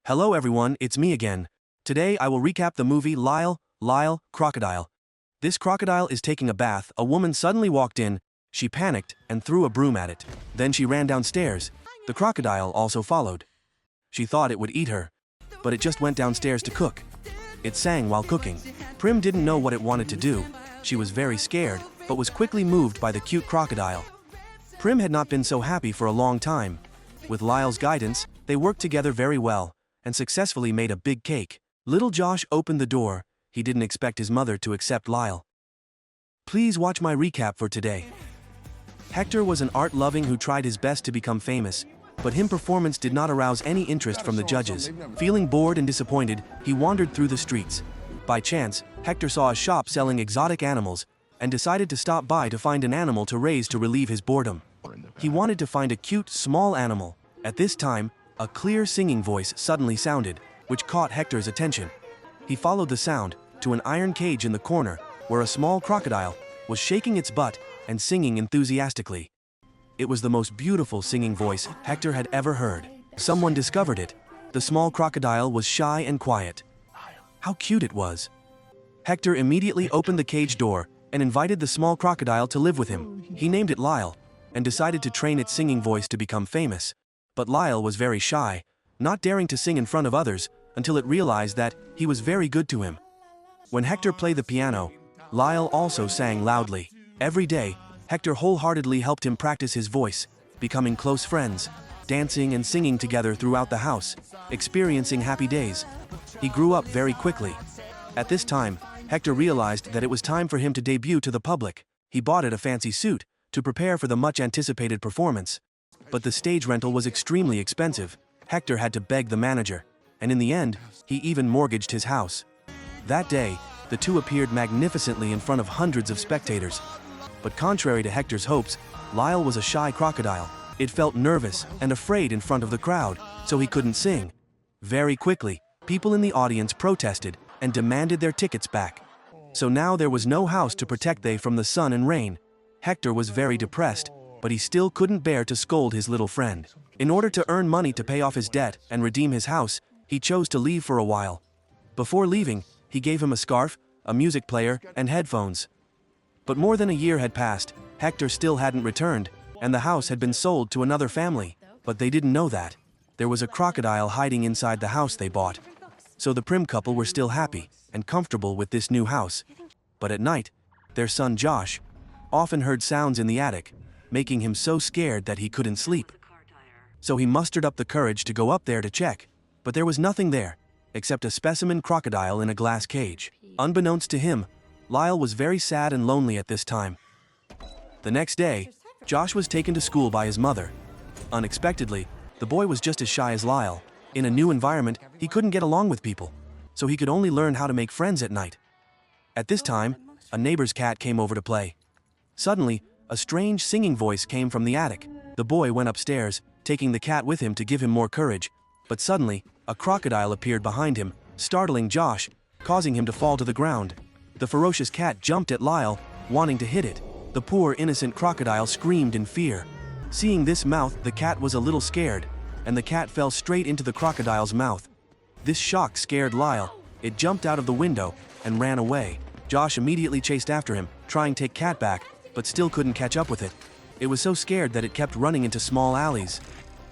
Hello everyone, it's me again. Today I will recap the movie Lyle, Crocodile. This crocodile is taking a bath. A woman suddenly walked in, she panicked and threw a broom at it. Then she ran downstairs. The crocodile also followed. She thought it would eat her, but it just went downstairs to cook. It sang while cooking. Primm didn't know what it wanted to do. She was very scared, but was quickly moved by the cute crocodile. Primm had not been so happy for a long time. With Lyle's guidance, they worked together very well, and successfully made a big cake. Little Josh opened the door. He didn't expect his mother to accept Lyle. Please watch my recap for today. Hector was an art-loving who tried his best to become famous, but his performance did not arouse any interest from the judges. Feeling bored and disappointed, he wandered through the streets. By chance, Hector saw a shop selling exotic animals, and decided to stop by to find an animal to raise to relieve his boredom. He wanted to find a cute, small animal. At this time, a clear singing voice suddenly sounded, which caught Hector's attention. He followed the sound to an iron cage in the corner, where a small crocodile was shaking its butt and singing enthusiastically. It was the most beautiful singing voice Hector had ever heard. Someone discovered it. The small crocodile was shy and quiet. How cute it was. Hector immediately opened the cage door and invited the small crocodile to live with him. He named it Lyle, and decided to train its singing voice to become famous. But Lyle was very shy, not daring to sing in front of others until it realized that he was very good to him. When Hector played the piano, Lyle also sang loudly. Every day, Hector wholeheartedly helped him practice his voice, becoming close friends, dancing and singing together throughout the house, experiencing happy days. He grew up very quickly. At this time, Hector realized that it was time for him to debut to the public. He bought it a fancy suit to prepare for the much-anticipated performance. But the stage rental was extremely expensive. Hector had to beg the manager, and in the end, he even mortgaged his house. That day, the two appeared magnificently in front of hundreds of spectators. But contrary to Hector's hopes, Lyle was a shy crocodile. It felt nervous and afraid in front of the crowd, so he couldn't sing. Very quickly, people in the audience protested and demanded their tickets back. So now there was no house to protect them from the sun and rain. Hector was very depressed, but he still couldn't bear to scold his little friend. In order to earn money to pay off his debt and redeem his house, he chose to leave for a while. Before leaving, he gave him a scarf, a music player, and headphones. But more than a year had passed. Hector still hadn't returned, and the house had been sold to another family. But they didn't know that there was a crocodile hiding inside the house they bought. So the Primm couple were still happy and comfortable with this new house. But at night, their son Josh often heard sounds in the attic, making him so scared that he couldn't sleep. So he mustered up the courage to go up there to check, but there was nothing there, except a specimen crocodile in a glass cage. Unbeknownst to him, Lyle was very sad and lonely at this time. The next day, Josh was taken to school by his mother. Unexpectedly, the boy was just as shy as Lyle. In a new environment, he couldn't get along with people, so he could only learn how to make friends at night. At this time, a neighbor's cat came over to play. Suddenly, a strange singing voice came from the attic. The boy went upstairs, taking the cat with him to give him more courage. But suddenly, a crocodile appeared behind him, startling Josh, causing him to fall to the ground. The ferocious cat jumped at Lyle, wanting to hit it. The poor innocent crocodile screamed in fear. Seeing this mouth, the cat was a little scared, and the cat fell straight into the crocodile's mouth. This shock scared Lyle. It jumped out of the window and ran away. Josh immediately chased after him, trying to take cat back, but still couldn't catch up with it. It was so scared that it kept running into small alleys.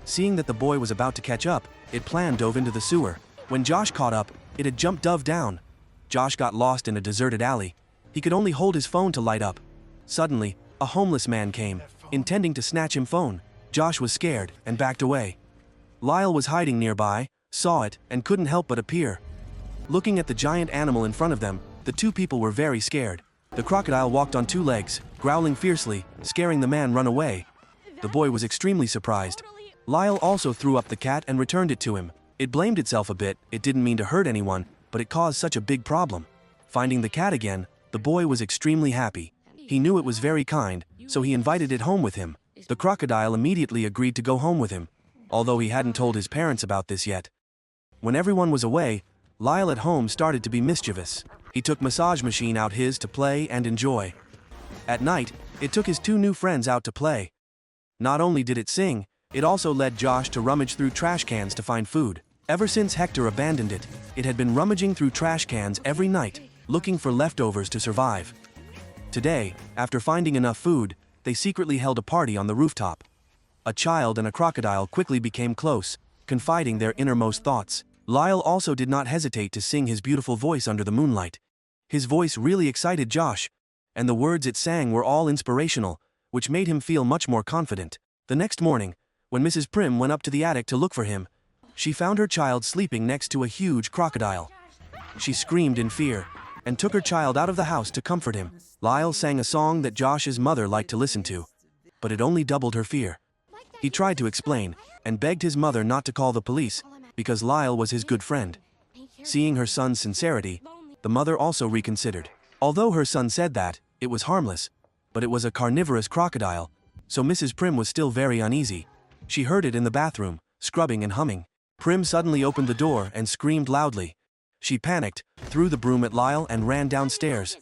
Seeing that the boy was about to catch up, it dove into the sewer. When Josh caught up, it had jumped down. Josh got lost in a deserted alley. He could only hold his phone to light up. Suddenly, a homeless man came, intending to snatch him phone. Josh was scared and backed away. Lyle was hiding nearby, saw it, and couldn't help but appear. Looking at the giant animal in front of them, the two people were very scared. The crocodile walked on two legs, growling fiercely, scaring the man run away. The boy was extremely surprised. Lyle also threw up the cat and returned it to him. It blamed itself a bit. It didn't mean to hurt anyone, but it caused such a big problem. Finding the cat again, the boy was extremely happy. He knew it was very kind, so he invited it home with him. The crocodile immediately agreed to go home with him, although he hadn't told his parents about this yet. When everyone was away, Lyle at home started to be mischievous. He took massage machine out to play and enjoy. At night, it took his two new friends out to play. Not only did it sing, it also led Josh to rummage through trash cans to find food. Ever since Hector abandoned it, it had been rummaging through trash cans every night, looking for leftovers to survive. Today, after finding enough food, they secretly held a party on the rooftop. A child and a crocodile quickly became close, confiding their innermost thoughts. Lyle also did not hesitate to sing his beautiful voice under the moonlight. His voice really excited Josh, and the words it sang were all inspirational, which made him feel much more confident. The next morning, when Mrs. Primm went up to the attic to look for him, she found her child sleeping next to a huge crocodile. She screamed in fear, and took her child out of the house to comfort him. Lyle sang a song that Josh's mother liked to listen to, but it only doubled her fear. He tried to explain, and begged his mother not to call the police, because Lyle was his good friend. Seeing her son's sincerity, the mother also reconsidered. Although her son said that it was harmless, but it was a carnivorous crocodile, so Mrs. Primm was still very uneasy. She heard it in the bathroom, scrubbing and humming. Primm suddenly opened the door and screamed loudly. She panicked, threw the broom at Lyle and ran downstairs.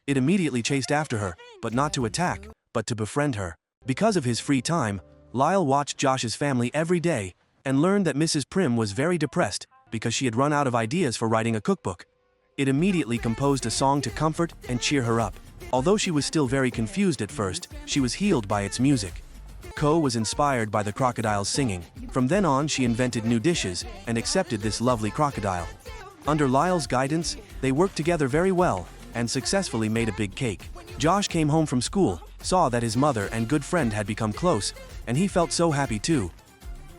It immediately chased after her, but not to attack, but to befriend her. Because of his free time, Lyle watched Josh's family every day, and learned that Mrs. Primm was very depressed because she had run out of ideas for writing a cookbook. It immediately composed a song to comfort and cheer her up. Although she was still very confused at first, she was healed by its music. Co was inspired by the crocodile's singing. From then on, she invented new dishes and accepted this lovely crocodile. Under Lyle's guidance, they worked together very well and successfully made a big cake. Josh came home from school, saw that his mother and good friend had become close, and he felt so happy too.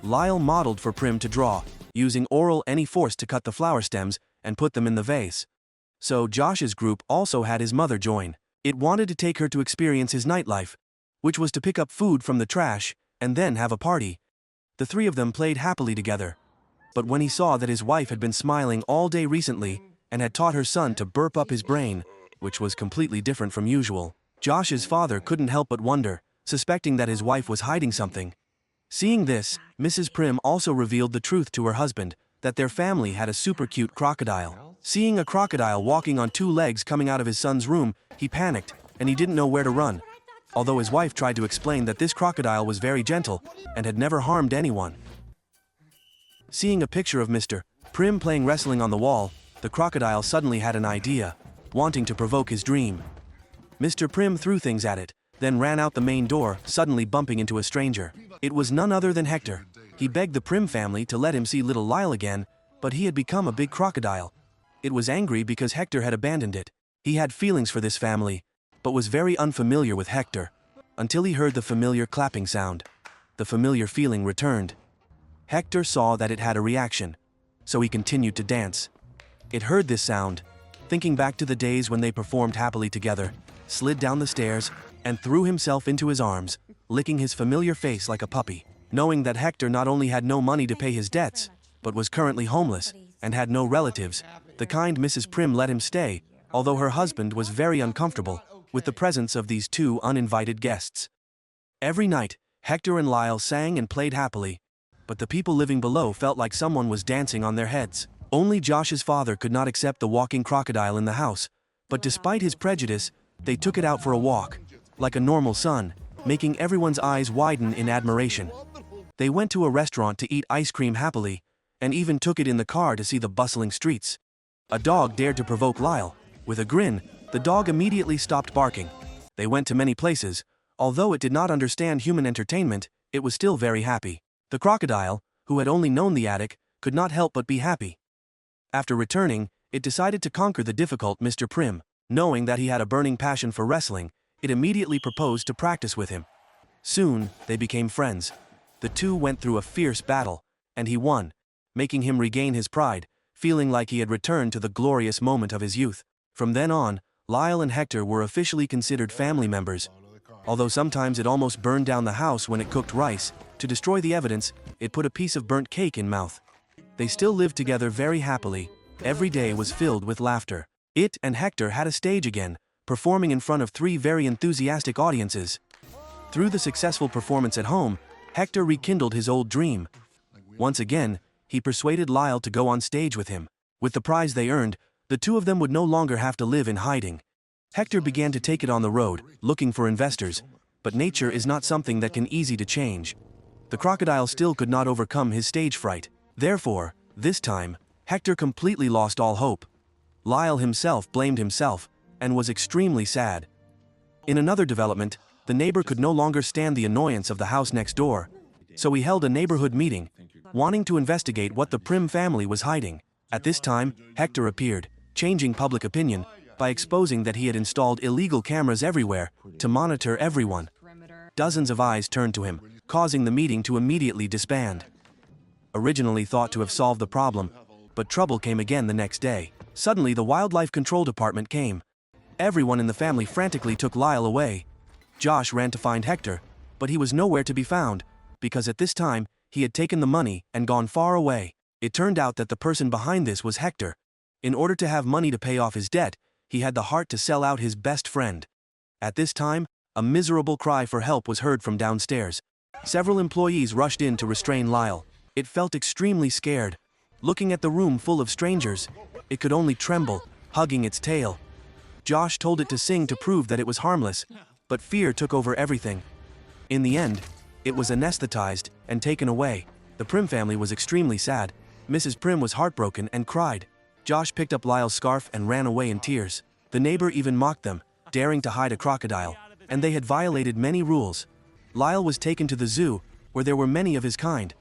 Lyle modeled for Primm to draw, using oral any force to cut the flower stems and put them in the vase. So Josh's group also had his mother join. It wanted to take her to experience his nightlife, which was to pick up food from the trash and then have a party. The three of them played happily together. But when he saw that his wife had been smiling all day recently and had taught her son to burp up his brain, which was completely different from usual, Josh's father couldn't help but wonder, suspecting that his wife was hiding something. Seeing this, Mrs. Primm also revealed the truth to her husband, that their family had a super cute crocodile. Seeing a crocodile walking on two legs coming out of his son's room, he panicked, and he didn't know where to run. Although his wife tried to explain that this crocodile was very gentle and had never harmed anyone. Seeing a picture of Mr. Primm playing wrestling on the wall, the crocodile suddenly had an idea, wanting to provoke his dream. Mr. Primm threw things at it, then ran out the main door, suddenly bumping into a stranger. It was none other than Hector. He begged the Primm family to let him see little Lyle again, but he had become a big crocodile. It was angry because Hector had abandoned it. He had feelings for this family, but was very unfamiliar with Hector, until he heard the familiar clapping sound. The familiar feeling returned. Hector saw that it had a reaction, so he continued to dance. It heard this sound, thinking back to the days when they performed happily together, slid down the stairs, and threw himself into his arms, licking his familiar face like a puppy. Knowing that Hector not only had no money to pay his debts, but was currently homeless, and had no relatives, the kind Mrs. Primm let him stay, although her husband was very uncomfortable with the presence of these two uninvited guests. Every night, Hector and Lyle sang and played happily, but the people living below felt like someone was dancing on their heads. Only Josh's father could not accept the walking crocodile in the house, but despite his prejudice, they took it out for a walk, like a normal son, making everyone's eyes widen in admiration. They went to a restaurant to eat ice cream happily, and even took it in the car to see the bustling streets. A dog dared to provoke Lyle. With a grin, the dog immediately stopped barking. They went to many places. Although it did not understand human entertainment, it was still very happy. The crocodile, who had only known the attic, could not help but be happy. After returning, it decided to conquer the difficult Mr. Primm. Knowing that he had a burning passion for wrestling, it immediately proposed to practice with him. Soon, they became friends. The two went through a fierce battle, and he won, making him regain his pride, feeling like he had returned to the glorious moment of his youth. From then on, Lyle and Hector were officially considered family members. Although sometimes it almost burned down the house when it cooked rice, to destroy the evidence, it put a piece of burnt cake in mouth. They still lived together very happily. Every day was filled with laughter. It and Hector had a stage again, performing in front of 3 very enthusiastic audiences. Through the successful performance at home, Hector rekindled his old dream. Once again, he persuaded Lyle to go on stage with him. With the prize they earned, the two of them would no longer have to live in hiding. Hector began to take it on the road, looking for investors, but nature is not something that can easy to change. The crocodile still could not overcome his stage fright. Therefore, This time, Hector completely lost all hope. Lyle himself blamed himself, and was extremely sad. In another development, the neighbor could no longer stand the annoyance of the house next door, so he held a neighborhood meeting, wanting to investigate what the Primm family was hiding. At this time, Hector appeared, changing public opinion, by exposing that he had installed illegal cameras everywhere, to monitor everyone. Dozens of eyes turned to him, causing the meeting to immediately disband. Originally thought to have solved the problem, but trouble came again the next day. Suddenly the wildlife control department came. Everyone in the family frantically took Lyle away. Josh ran to find Hector, but he was nowhere to be found, because at this time, he had taken the money and gone far away. It turned out that the person behind this was Hector. In order to have money to pay off his debt, he had the heart to sell out his best friend. At this time, a miserable cry for help was heard from downstairs. Several employees rushed in to restrain Lyle. It felt extremely scared. Looking at the room full of strangers, it could only tremble, hugging its tail. Josh told it to sing to prove that it was harmless, but fear took over everything. In the end, it was anesthetized and taken away. The Primm family was extremely sad. Mrs. Primm was heartbroken and cried. Josh picked up Lyle's scarf and ran away in tears. The neighbor even mocked them, daring to hide a crocodile, and they had violated many rules. Lyle was taken to the zoo, where there were many of his kind.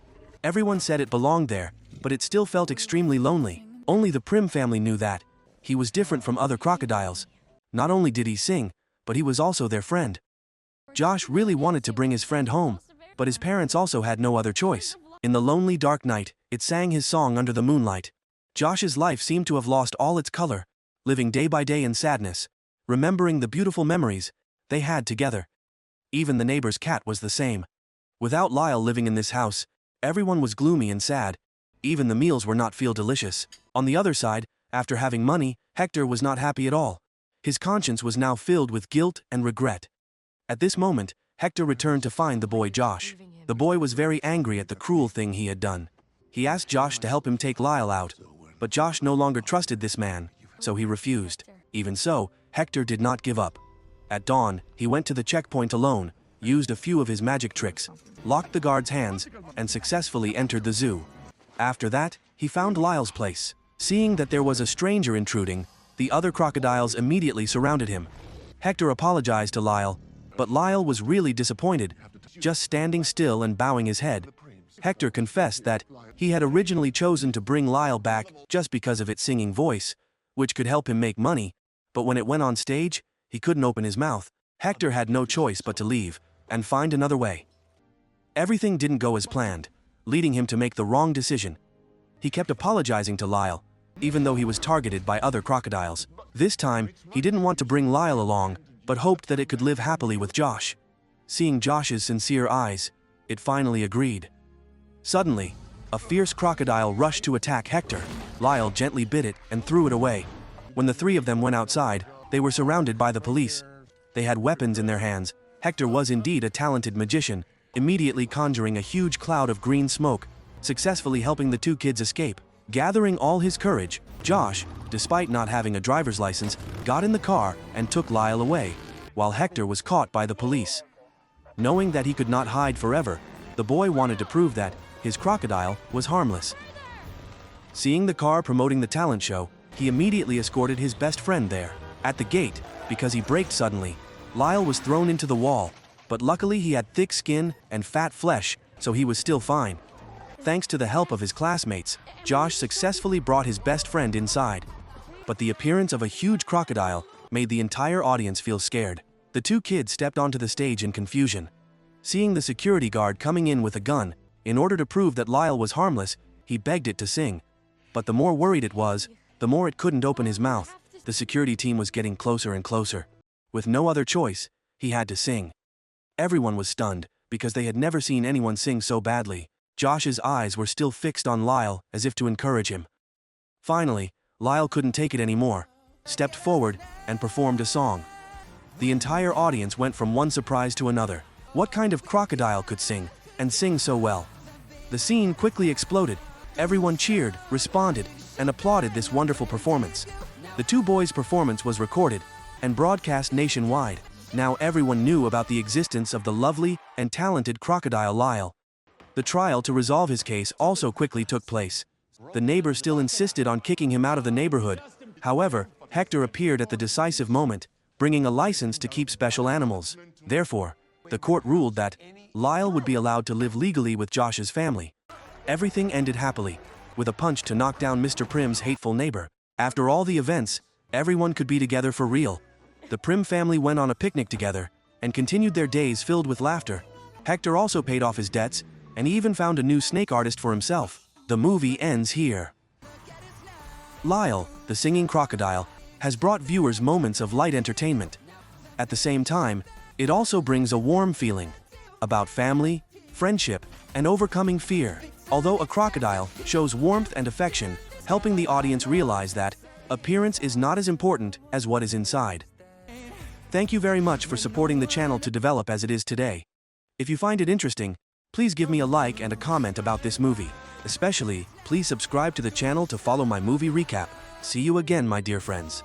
Everyone said it belonged there, but it still felt extremely lonely. Only the Primm family knew that. He was different from other crocodiles. Not only did he sing, but he was also their friend. Josh really wanted to bring his friend home, but his parents also had no other choice. In the lonely dark night, it sang his song under the moonlight. Josh's life seemed to have lost all its color, living day by day in sadness, remembering the beautiful memories they had together. Even the neighbor's cat was the same. Without Lyle living in this house, everyone was gloomy and sad. Even the meals were not feel delicious. On the other side, after having money, Hector was not happy at all. His conscience was now filled with guilt and regret. At this moment, Hector returned to find the boy Josh. The boy was very angry at the cruel thing he had done. He asked Josh to help him take Lyle out, but Josh no longer trusted this man, so he refused. Even so, Hector did not give up. At dawn, he went to the checkpoint alone, used a few of his magic tricks, locked the guard's hands, and successfully entered the zoo. After that, he found Lyle's place. Seeing that there was a stranger intruding, the other crocodiles immediately surrounded him. Hector apologized to Lyle, but Lyle was really disappointed, just standing still and bowing his head. Hector confessed that he had originally chosen to bring Lyle back just because of its singing voice, which could help him make money, but when it went on stage, he couldn't open his mouth. Hector had no choice but to leave and find another way. Everything didn't go as planned, leading him to make the wrong decision. He kept apologizing to Lyle, even though he was targeted by other crocodiles. This time, he didn't want to bring Lyle along, but hoped that it could live happily with Josh. Seeing Josh's sincere eyes, it finally agreed. Suddenly, a fierce crocodile rushed to attack Hector. Lyle gently bit it and threw it away. When the three of them went outside, they were surrounded by the police. They had weapons in their hands. Hector was indeed a talented magician, immediately conjuring a huge cloud of green smoke, successfully helping the two kids escape. Gathering all his courage, Josh, despite not having a driver's license, got in the car and took Lyle away, while Hector was caught by the police. Knowing that he could not hide forever, the boy wanted to prove that his crocodile was harmless. Seeing the car promoting the talent show, he immediately escorted his best friend there. At the gate, because he braked suddenly, Lyle was thrown into the wall, but luckily he had thick skin and fat flesh, so he was still fine. Thanks to the help of his classmates, Josh successfully brought his best friend inside. But the appearance of a huge crocodile made the entire audience feel scared. The two kids stepped onto the stage in confusion. Seeing the security guard coming in with a gun, in order to prove that Lyle was harmless, he begged it to sing. But the more worried it was, the more it couldn't open his mouth. The security team was getting closer and closer. With no other choice, he had to sing. Everyone was stunned, because they had never seen anyone sing so badly. Josh's eyes were still fixed on Lyle, as if to encourage him. Finally, Lyle couldn't take it anymore, stepped forward, and performed a song. The entire audience went from one surprise to another. What kind of crocodile could sing, and sing so well? The scene quickly exploded. Everyone cheered, responded, and applauded this wonderful performance. The two boys' performance was recorded and broadcast nationwide. Now everyone knew about the existence of the lovely and talented crocodile Lyle. The trial to resolve his case also quickly took place. the neighbor still insisted on kicking him out of the neighborhood. However, Hector appeared at the decisive moment, bringing a license to keep special animals. Therefore, the court ruled that Lyle would be allowed to live legally with Josh's family. Everything ended happily, with a punch to knock down Mr. Primm's hateful neighbor. After all the events, everyone could be together for real. The Primm family went on a picnic together, and continued their days filled with laughter. Hector also paid off his debts, and he even found a new snake artist for himself. The movie ends here. Lyle, the singing crocodile, has brought viewers moments of light entertainment. At the same time, it also brings a warm feeling about family, friendship, and overcoming fear. Although a crocodile shows warmth and affection, helping the audience realize that appearance is not as important as what is inside. Thank you very much for supporting the channel to develop as it is today. If you find it interesting, please give me a like and a comment about this movie. Especially, please subscribe to the channel to follow my movie recap. See you again, my dear friends.